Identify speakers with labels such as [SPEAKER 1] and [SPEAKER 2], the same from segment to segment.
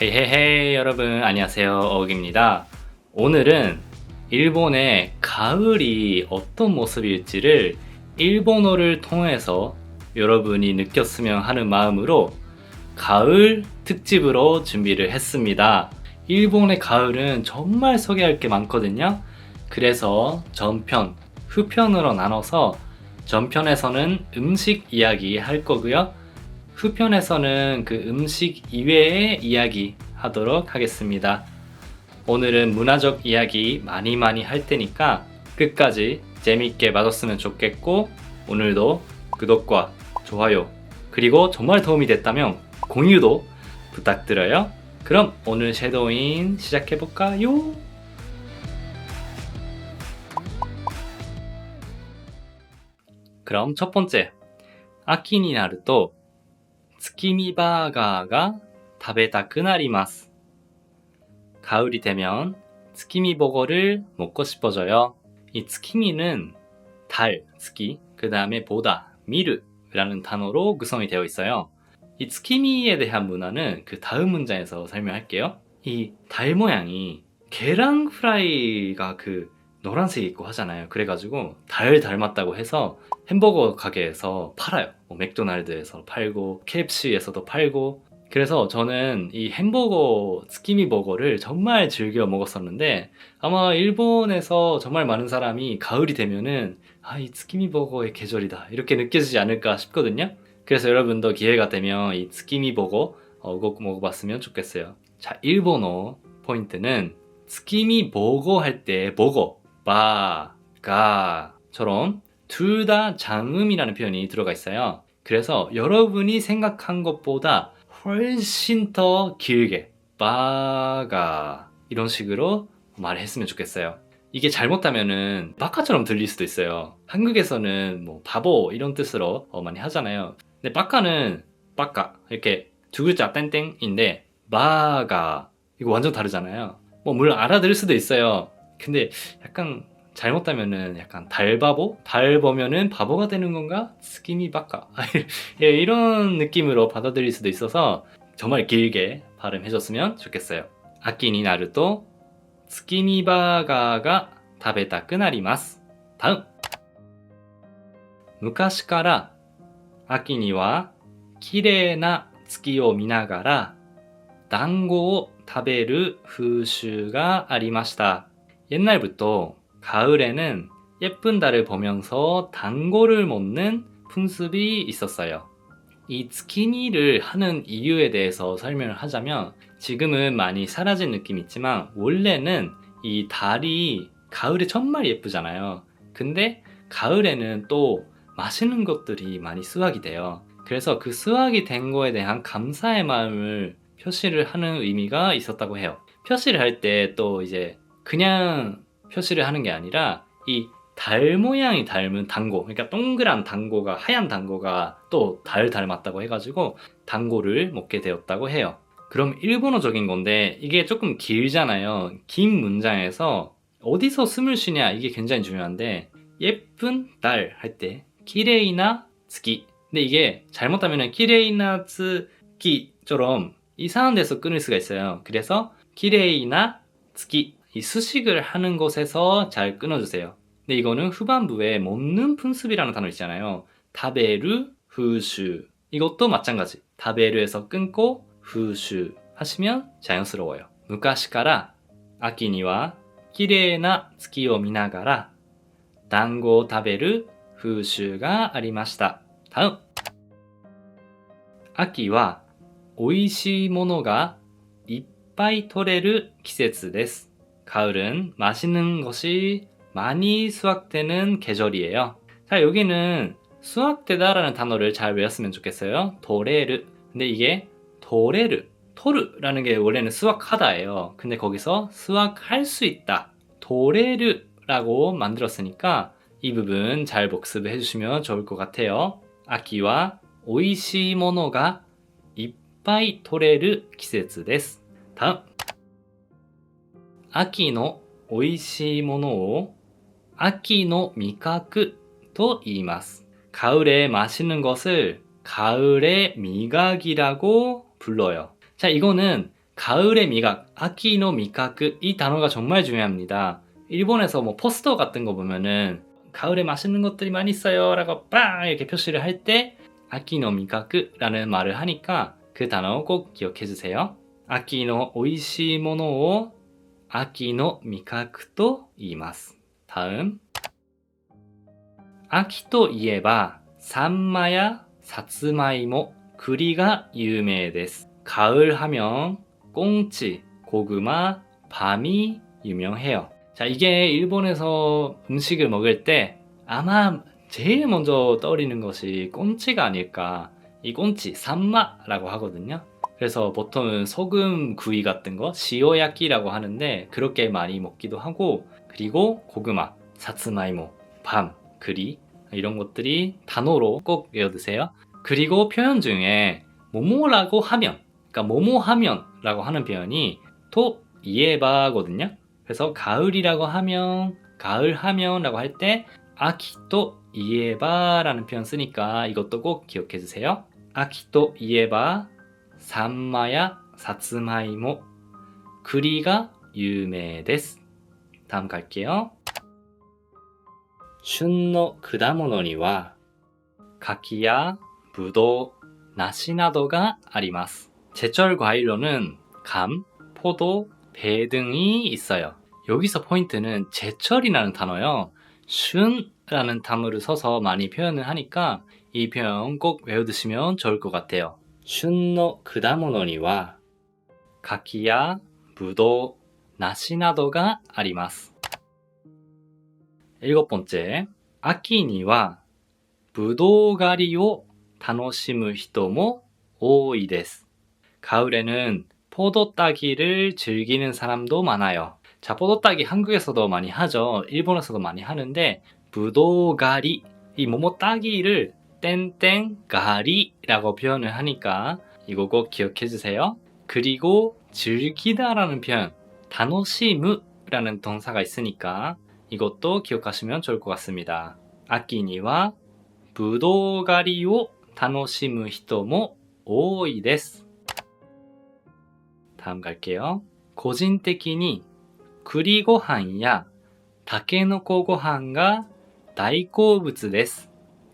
[SPEAKER 1] 헤이헤이헤이 여러분 안녕하세요 어욱입니다. 오늘은 일본의 가을이 어떤 모습일지를 일본어를 통해서 여러분이 느꼈으면 하는 마음으로 가을 특집으로 준비를 했습니다. 일본의 가을은 정말 소개할 게 많거든요. 그래서 전편, 후편으로 나눠서 전편에서는 음식 이야기 할 거고요. 후편에서는 그 음식 이외의 이야기 하도록 하겠습니다. 오늘은 문화적 이야기 많이 할 테니까 끝까지 재밌게 봐줬으면 좋겠고, 오늘도 구독과 좋아요 그리고 정말 도움이 됐다면 공유도 부탁드려요. 그럼 오늘 섀도우인 시작해볼까요? 그럼 첫 번째, 秋になると月見バーガーが食べたくなります. 가을이 되면 스키미 버거를 먹고 싶어져요. 이 스키미는 달, 스키, 그 다음에 보다, 미르라는 단어로 구성이 되어 있어요. 이 스키미에 대한 문화는 그 다음 문장에서 설명할게요. 이 달 모양이 계란 프라이가 그 노란색이 있고 하잖아요. 그래가지고 달 닮았다고 해서 햄버거 가게에서 팔아요. 맥도날드에서 팔고 KFC에서도 팔고. 그래서 저는 이 햄버거 스키미 버거를 정말 즐겨 먹었었는데, 아마 일본에서 정말 많은 사람이 가을이 되면은 이 스키미 버거의 계절이다 이렇게 느껴지지 않을까 싶거든요. 그래서 여러분도 기회가 되면 이 스키미 버거 꼭 먹어봤으면 좋겠어요. 자, 일본어 포인트는 스키미 버거 할 때 버거, 바, 가처럼 둘 다 장음이라는 표현이 들어가 있어요. 그래서 여러분이 생각한 것보다 훨씬 더 길게 바가 이런 식으로 말을 했으면 좋겠어요. 이게 잘못하면은 바카처럼 들릴 수도 있어요. 한국에서는 뭐 바보 이런 뜻으로 많이 하잖아요. 근데 바카는 바카 이렇게 두 글자 땡땡인데 바가 이거 완전 다르잖아요. 뭐 물론 알아들을 수도 있어요. 근데 약간 잘못하면은 약간 달바보? 달 보면은 바보가 되는 건가? 스키미 바카 예, 이런 느낌으로 받아들일 수도 있어서 정말 길게 발음해줬으면 좋겠어요. 아키니 나르토 스키미 바가가食べたくなります. 다음, 昔から秋には綺麗な月を見ながら団子を食べる風習がありました. 옛날부터 가을에는 예쁜 달을 보면서 단고를 먹는 풍습이 있었어요. 이 스키미를 하는 이유에 대해서 설명을 하자면, 지금은 많이 사라진 느낌이 있지만 원래는 이 달이 가을에 정말 예쁘잖아요. 근데 가을에는 또 맛있는 것들이 많이 수확이 돼요. 그래서 그 수확이 된 거에 대한 감사의 마음을 표시를 하는 의미가 있었다고 해요. 표시를 할 때 또 이제 그냥 표시를 하는 게 아니라 이 달 모양이 닮은 단고, 그러니까 동그란 단고가, 하얀 단고가 또 달 닮았다고 해가지고 단고를 먹게 되었다고 해요. 그럼 일본어적인 건데 이게 조금 길잖아요. 긴 문장에서 어디서 숨을 쉬냐 이게 굉장히 중요한데, 예쁜 달 할 때 키레이나 츠키, 근데 이게 잘못하면 키레이나 츠키처럼 이상한 데서 끊을 수가 있어요. 그래서 키레이나 츠키, 이 수식을 하는 곳에서 잘 끊어주세요. 근데 이거는 후반부에 먹는 풍습이라는 단어 있잖아요. 타베르, 후슈, 이것도 마찬가지. 타베르에서 끊고 후슈 하시면 자연스러워요. 昔から秋には綺麗な月を見ながら団子を食べる風習がありました. 다음, 秋は美味しいものがいっぱい取れる季節です. 가을은 맛있는 것이 많이 수확되는 계절이에요. 자, 여기는 수확되다라는 단어를 잘 외웠으면 좋겠어요. 도레르. 근데 이게 도레르, 토르라는 게 원래는 수확하다예요. 근데 거기서 수확할 수 있다, 도레르라고 만들었으니까 이 부분 잘 복습을 해주시면 좋을 것 같아요. 아키와 오이시 모노가 이빠이 토레르 기세츠 데스. 다음, 秋の美味しいものを秋の味覚と言います. 가을에 맛있는 것을 가을의 미각이라고 불러요. 자, 이거는 가을의 미각, 아키노 미카크 이 단어가 정말 중요합니다. 일본에서 뭐 포스터 같은 거 보면은 가을에 맛있는 것들이 많이 있어요 라고 빵 이렇게 표시를 할 때 아키노 미카크라는 말을 하니까 그 단어 꼭 기억해 주세요. 아키노 오이시이 모노 아키노 미카크と 言います. 다음秋といえばサンマやさつまいも、栗が有名です. 가을 하면 꽁치, 고구마, 밤이 유명해요. 자, 이게 일본에서 음식을 먹을 때 아마 제일 먼저 떠오르는 것이 꽁치가 아닐까. 이 꽁치, 산마라고 하거든요. 그래서 보통은 소금 구이 같은 거, 시오야끼라고 하는데 그렇게 많이 먹기도 하고, 그리고 고구마, 사츠마이모, 밤, 그리 이런 것들이 단어로 꼭 외워두세요. 그리고 표현 중에 뭐뭐라고 하면, 그러니까 뭐뭐 하면라고 하는 표현이 또 이에바거든요. 그래서 가을이라고 하면, 가을 하면라고 할 때 아키또 이에바라는 표현 쓰니까 이것도 꼭 기억해 주세요. 아키또 이에바 산마야 사츠마이모,栗が有名です. 다음 갈게요. 旬の果物には柿やぶどう、梨などがあります. 제철 과일로는 감, 포도, 배 등이 있어요. 여기서 포인트는 제철이라는 단어요. 슌라는 단어를 써서 많이 표현을 하니까 이 표현 꼭 외워두시면 좋을 것 같아요. 旬の果物には柿やぶどう、梨などがあります. 7번째, 秋にはぶどう狩りを楽しむ人も多いです. 가을에는 포도 따기를 즐기는 사람도 많아요. 자, 포도 따기 한국에서도 많이 하죠. 일본에서도 많이 하는데 부도 가리, 이 모모 따기를 땡땡 가리라고 표현을 하니까 이거 꼭 기억해 주세요. 그리고 즐기다라는 표현, 다노시무라는 동사가 있으니까 이것도 기억하시면 좋을 것 같습니다. 아키니와 부도 가리を楽しむ人も多いです. 다음 갈게요. 個人的に栗ご飯やたけのこご飯が大好物です.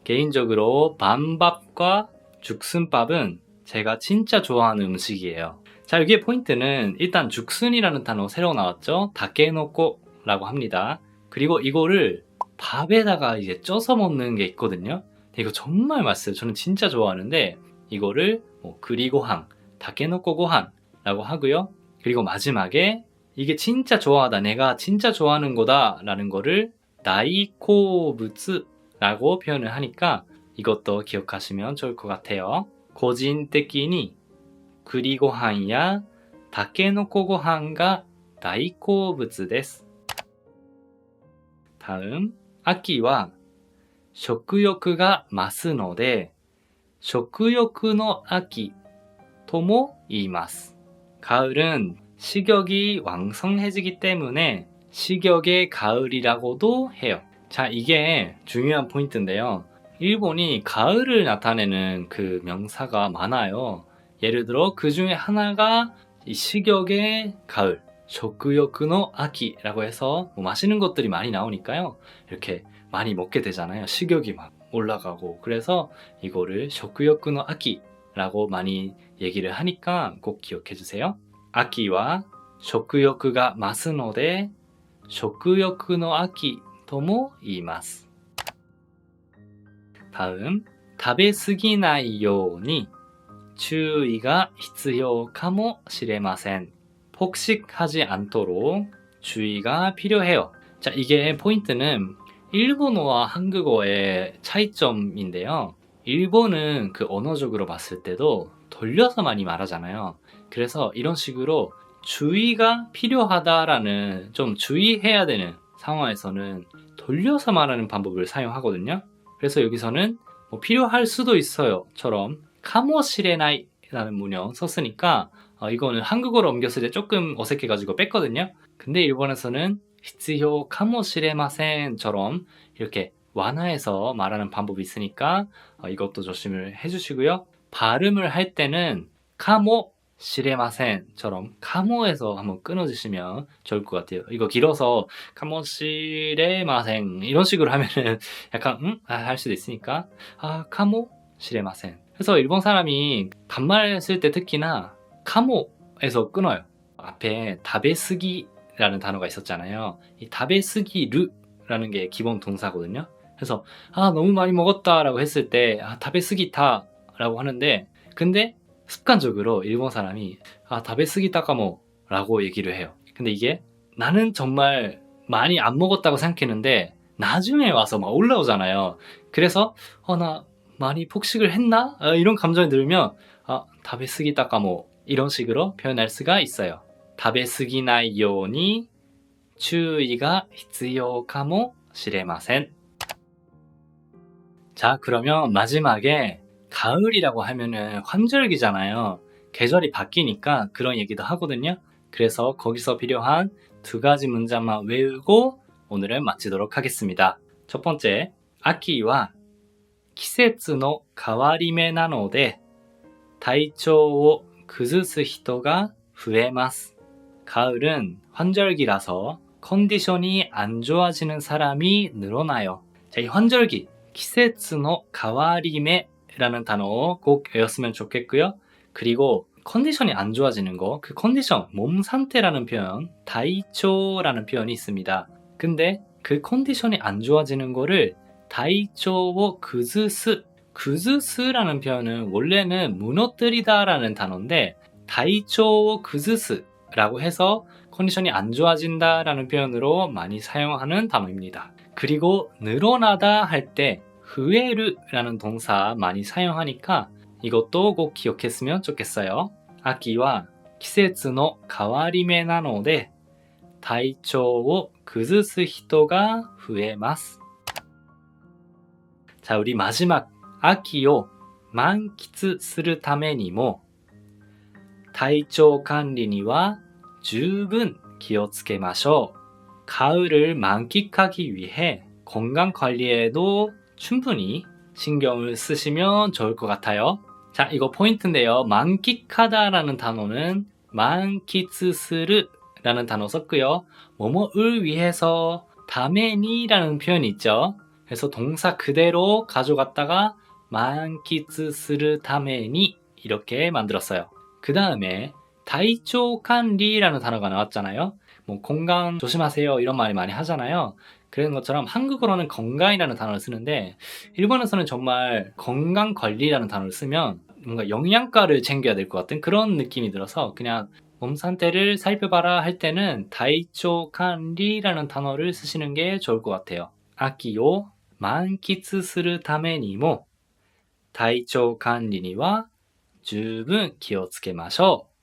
[SPEAKER 1] 개인적으로 밤밥과 죽순밥은 제가 진짜 좋아하는 음식이에요. 자, 여기에 포인트는 일단 죽순이라는 단어 새로 나왔죠. 다케노코라고 합니다. 그리고 이거를 밥에다가 이제 쪄서 먹는 게 있거든요. 이거 정말 맛있어요. 저는 진짜 좋아하는데 이거를 그리고항, 다케노코고항라고 하고요. 그리고 마지막에 이게 진짜 좋아하다, 내가 진짜 좋아하는 거다 라는 거를 다이코부츠라고 표현을 하니까 이것도 기억하시면 좋을 것 같아요. 個人的に栗ご飯やたけのこご飯が大好物です. 다음, 秋は食欲が増すので食欲の秋とも言います. 가을은 식욕이 왕성해지기 때문에 식욕의 가을이라고도 해요. 자, 이게 중요한 포인트인데요. 일본이 가을을 나타내는 그 명사가 많아요. 예를 들어 그 중에 하나가 이 식욕의 가을, 쇼쿠요쿠노 아키라고 해서 맛있는 것들이 많이 나오니까요. 이렇게 많이 먹게 되잖아요. 식욕이 막 올라가고. 그래서 이거를 쇼쿠요쿠노 아키라고 많이 얘기를 하니까 꼭 기억해 주세요. 아키와 쇼쿠요쿠가増すので食欲の秋とも言います. 다음, 食べ過ぎないように注意が必要かもしれません. 폭식하지 않도록 주의가 필요해요. 자, 이게 포인트는 일본어와 한국어의 차이점인데요. 일본은 그 언어적으로 봤을 때도 돌려서 많이 말하잖아요. 그래서 이런 식으로 주의가 필요하다라는, 좀 주의해야 되는 상황에서는 돌려서 말하는 방법을 사용하거든요. 그래서 여기서는 필요할 수도 있어요 처럼 카모시레나이 라는 문형 썼으니까 이거는 한국어로 옮겼을 때 조금 어색해가지고 뺐거든요. 근데 일본에서는 히츠요 카모시레마센 처럼 이렇게 완화해서 말하는 방법이 있으니까 이것도 조심을 해주시고요. 발음을 할 때는 카모 시레마센처럼 카모에서 한번 끊어주시면 좋을 것 같아요. 이거 길어서 카모 시레마센 이런 식으로 하면은 약간 할 수도 있으니까 카모 시레마센. 그래서 일본 사람이 반말 쓸 때 특히나 카모에서 끊어요. 앞에 다베스기라는 단어가 있었잖아요. 이 다베스기르라는 게 기본 동사거든요. 그래서 너무 많이 먹었다라고 했을 때 다베스기타라고 하는데, 근데 습관적으로 일본 사람이 다베스기타까모 라고 얘기를 해요. 근데 이게 나는 정말 많이 안 먹었다고 생각했는데 나중에 와서 막 올라오잖아요. 그래서 나 많이 폭식을 했나? 이런 감정이 들면 다베스기타까모 이런 식으로 표현할 수가 있어요. 다베스기나이 요니 주의가 必要かもしれません. 자, 그러면 마지막에 가을이라고 하면은 환절기잖아요. 계절이 바뀌니까 그런 얘기도 하거든요. 그래서 거기서 필요한 2가지 문장만 외우고 오늘은 마치도록 하겠습니다. 첫 번째, 아키와 季節の変わり目なので体調を崩す人が増えます. 가을은 환절기라서 컨디션이 안 좋아지는 사람이 늘어나요. 자, 이 환절기, 季節の変わり目라는 단어 꼭 외웠으면 좋겠고요. 그리고 컨디션이 안 좋아지는 거, 그 컨디션, 몸 상태라는 표현, 다이초라는 표현이 있습니다. 근데 그 컨디션이 안 좋아지는 거를 다이초を崩す, 구즈스라는 표현은 원래는 무너뜨리다라는 단어인데 다이초を崩す라고 해서 컨디션이 안 좋아진다라는 표현으로 많이 사용하는 단어입니다. 그리고 늘어나다 할 때 후에르라는 동사 많이 사용하니까 이것도 꼭 기억했으면 좋겠어요. 아키와 季節の変わり目なので体調を崩す人が増えます. 자, 우리 마지막 아키を満喫するためにも体調管理には十分気をつけましょう. 가을을 만끽하기 위해 건강 관리에도 충분히 신경을 쓰시면 좋을 것 같아요. 자, 이거 포인트인데요. 만끽하다라는 단어는 만키츠스르라는 단어 썼고요. 뭐뭐을 위해서 다메니라는 표현이 있죠. 그래서 동사 그대로 가져갔다가 만키츠스르 다메니 이렇게 만들었어요. 그 다음에 다이초 관리라는 단어가 나왔잖아요. 뭐 건강 조심하세요 이런 말 많이 하잖아요. 그런 것처럼 한국어로는 건강이라는 단어를 쓰는데 일본에서는 정말 건강관리라는 단어를 쓰면 뭔가 영양가를 챙겨야 될 것 같은 그런 느낌이 들어서 그냥 몸 상태를 살펴봐라 할 때는 다이초 관리라는 단어를 쓰시는 게 좋을 것 같아요. 아키を満喫するためにも体調管理には十分気をつけましょう.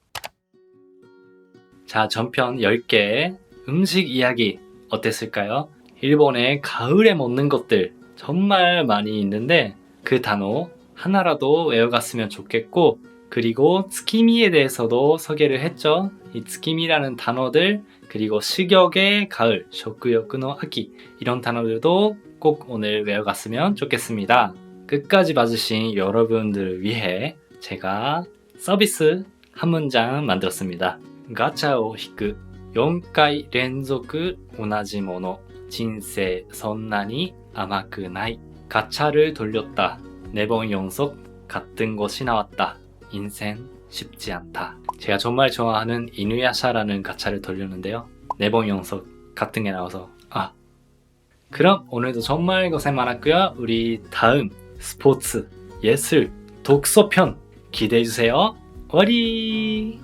[SPEAKER 1] 자, 전편 10개 음식 이야기 어땠을까요? 일본의 가을에 먹는 것들 정말 많이 있는데 그 단어 하나라도 외워갔으면 좋겠고, 그리고 tsukimi에 대해서도 소개를 했죠. 이 tsukimi라는 단어들, 그리고 식욕의 가을, 쇼크욕의 아키 이런 단어들도 꼭 오늘 외워갔으면 좋겠습니다. 끝까지 봐주신 여러분들을 위해 제가 서비스 한 문장 만들었습니다. 가차를 引く 4回連続同じもの 人生そんなに甘くない. 가차를 돌렸다. 4번 연속 같은 것이 나왔다. 인생 쉽지 않다. 제가 정말 좋아하는 이누야샤라는 가차를 돌렸는데요. 4번 연속 같은 게 나와서 그럼 오늘도 정말 고생 많았고요. 우리 다음 스포츠, 예술, 독서편 기대해주세요. 와리!